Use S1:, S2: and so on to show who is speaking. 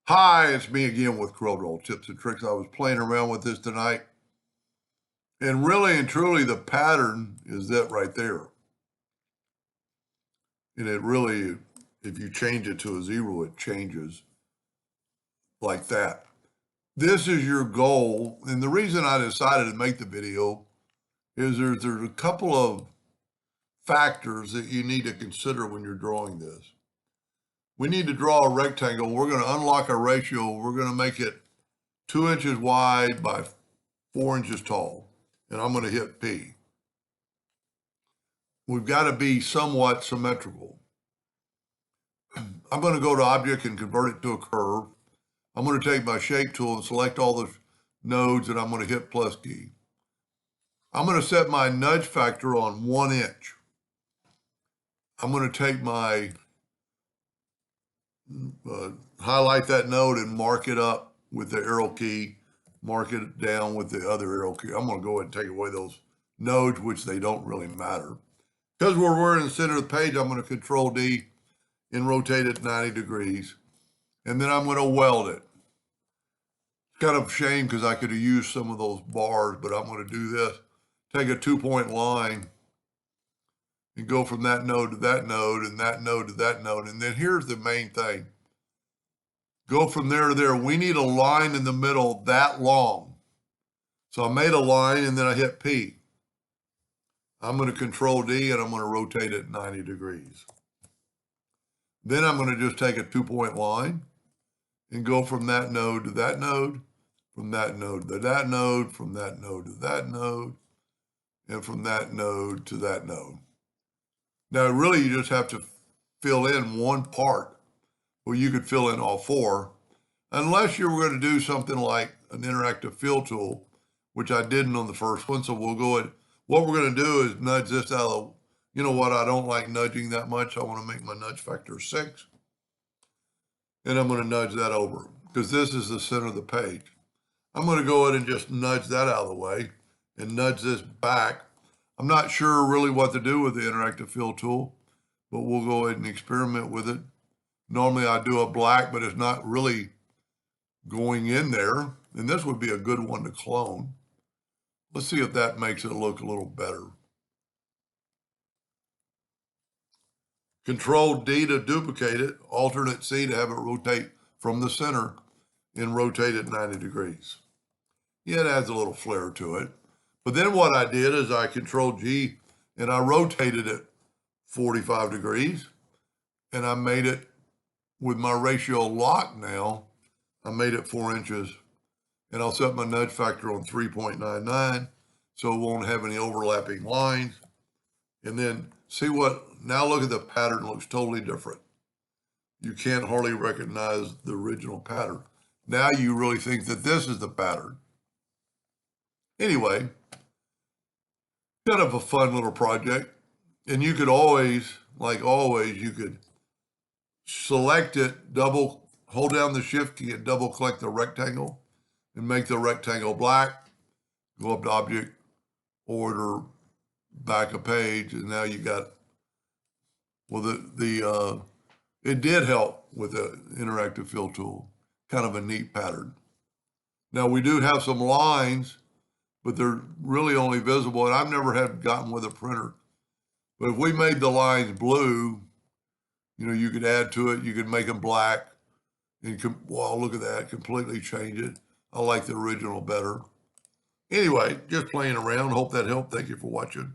S1: Hi, it's me again with Corel tips and tricks. I was playing around with this tonight, and really and truly, the pattern is that right there. And it really, if you change it to a 0, it changes like that. This is your goal, and the reason I decided to make the video is there's a couple of factors that you need to consider when you're drawing this. We need to draw a rectangle. We're going to unlock our ratio. We're going to make it 2 inches wide by 4 inches tall, and I'm going to hit P. We've got to be somewhat symmetrical. I'm going to go to object and convert it to a curve. I'm going to take my shape tool and select all the nodes, and I'm going to hit plus key. I'm going to set my nudge factor on 1 inch. I'm going to take my highlight that node and mark it up with the arrow key, mark it down with the other arrow key. I'm going to go ahead and take away those nodes, which they don't really matter. Because we're in the center of the page, I'm going to Control D and rotate it 90 degrees. And then I'm going to weld it. It's kind of a shame because I could have used some of those bars, but I'm going to do this. Take a 2-point line and go from that node to that node and that node to that node. And then here's the main thing. Go from there to there. We need a line in the middle that long. So I made a line and then I hit P. I'm going to Control D and I'm going to rotate it 90 degrees. Then I'm going to just take a 2-point line and go from that node to that node, from that node to that node, from that node to that node, and from that node to that node. Now, really, you just have to fill in one part, or you could fill in all 4, unless you were going to do something like an interactive fill tool, which I didn't on the first one. So we'll go ahead. What we're going to do is nudge this out of the, you know what, I don't like nudging that much. I want to make my nudge factor 6. And I'm going to nudge that over because this is the center of the page. I'm going to go ahead and just nudge that out of the way and nudge this back. I'm not sure really what to do with the interactive fill tool, but we'll go ahead and experiment with it. Normally I do a black, but it's not really going in there. And this would be a good one to clone. Let's see if that makes it look a little better. Control D to duplicate it, alternate C to have it rotate from the center and rotate it 90 degrees. Yeah, it adds a little flair to it. But then what I did is I Control G and I rotated it 45 degrees and I made it with my ratio locked now. I made it 4 inches and I'll set my nudge factor on 3.99 so it won't have any overlapping lines. And then see what, now look at the pattern, looks totally different. You can't hardly recognize the original pattern. Now you really think that this is the pattern. Anyway, kind of a fun little project. And you could always, like always, you could select it, hold down the shift key and double click the rectangle and make the rectangle black, go up to object, order, back a page, and now you got, well, it did help with the interactive fill tool, kind of a neat pattern. Now we do have some lines, but they're really only visible, and I've never gotten with a printer. But if we made the lines blue, you know, you could add to it, you could make them black, and wow, look at that, completely change it. I like the original better. Anyway, just playing around. Hope that helped. Thank you for watching.